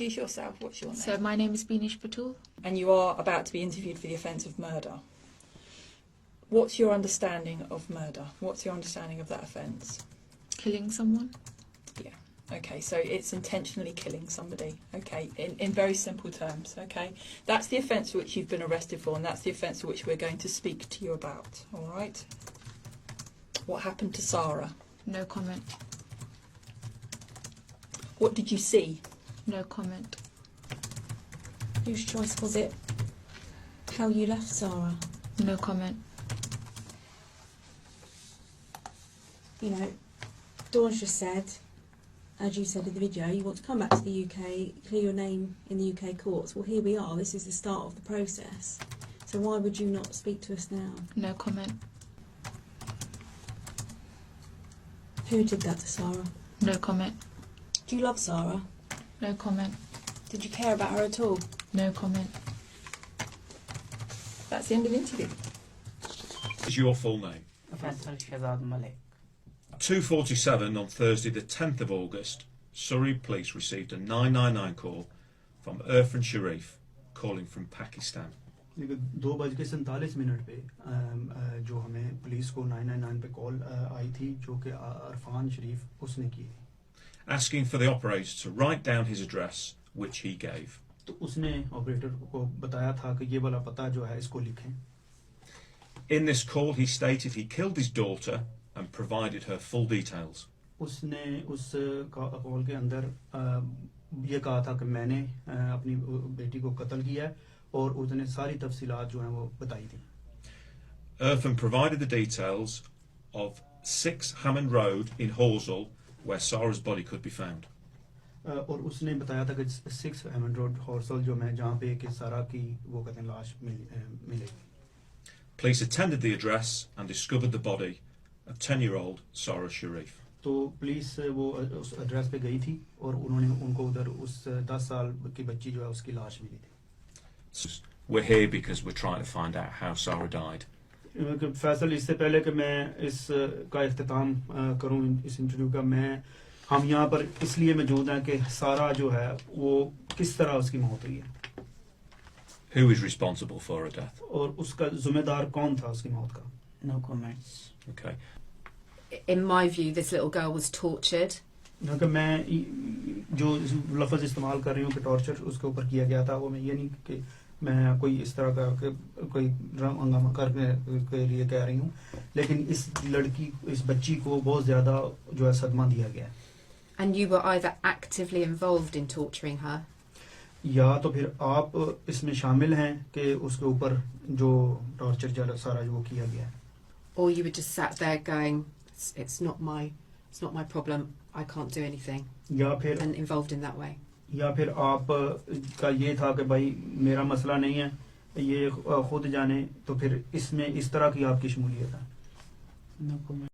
introduce yourself. What's your name? So my name is Binish Patul. And you are about to be interviewed for the offence of murder. What's your understanding of murder? What's your understanding of that offence? Killing someone. Yeah. Okay, so it's intentionally killing somebody. Okay, in very simple terms. Okay, that's the offence for which you've been arrested for, and that's the offence for which we're going to speak to you about. All right. What happened to Sarah? No comment. What did you see? No comment. Whose choice was it? How you left Sarah? No comment. You know, Dawn's just said, as you said in the video, you want to come back to the UK, clear your name in the UK courts. Well, here we are. This is the start of the process. So why would you not speak to us now? No comment. Who did that to Sarah? No comment. Do you love Sarah? No comment. Did you care about her at all? No comment. That's the end of the interview. Is your full name? Faisal Shahzad Malik. 2:47 on Thursday the 10th of August, Surrey Police received a 999 call from Irfan Sharif calling from Pakistan. 2:47 पे जो हमें police को 999 पे call आई थी जो कि इरफान शरीफ उसने की asking for the operator to write down his address, which he gave. तो उसने ऑपरेटर को बताया था कि ये वाला पता जो है इसको लिखें. In this call he stated he killed his daughter and provided her full details. उसने उस कॉल के अंदर ये कहा था कि मैंने अपनी बेटी को कत्ल किया है और उसने सारी तफसीलात जो हैं वो बताई थी. Irfan provided the details of 6 Hammond Road in Horsell, where Sarah's body could be found. और उसने बताया था कि 6 हेमंड रोड हॉर्सल जो मैं जहाँ पे कि सारा की वो कहते हैं लाश मिलेगी. Police attended the address and discovered the body of 10-year-old Sarah Sharif. तो पुलिस वो उस एड्रेस पे गई थी और उन्होंने उनको उधर उस 10 साल की बच्ची जो है उसकी लाश मिली थी. We're here because we're trying to find out how Sarah died. Faisal इससे पहले कि मैं इस का इख्तिताम करूं इस इंटरव्यू का हम यहाँ पर इसलिए मौजूद हैं कि सारा जो है वो किस तरह उसकी मौत हुई है. Who is responsible for her death? और उसका जिम्मेदार कौन था उसकी मौत का. No comments. Okay. In my view, this little girl was tortured. कि मैं जो लफ्ज़ इस्तेमाल कर रही हूँ कि टॉर्चर उसके ऊपर किया गया था वो मैं ये नहीं कि मैं कोई इस तरह का कोई ड्रामा हंगामा करने के लिए कह रही हूँ लेकिन इस बच्ची को बहुत ज़्यादा जो है सदमा दिया गया है. And you were either actively involved in torturing her. या तो फिर आप इसमें शामिल हैं कि उसके ऊपर जो टॉर्चर सारा जो किया गया है. Or you were just sat there going, it's not my problem, I can't do anything. या फिर and involved in that way. या फिर आप का ये था कि भाई मेरा मसला नहीं है ये खुद जाने तो फिर इसमें इस तरह की आपकी शमूलियत है. No comment.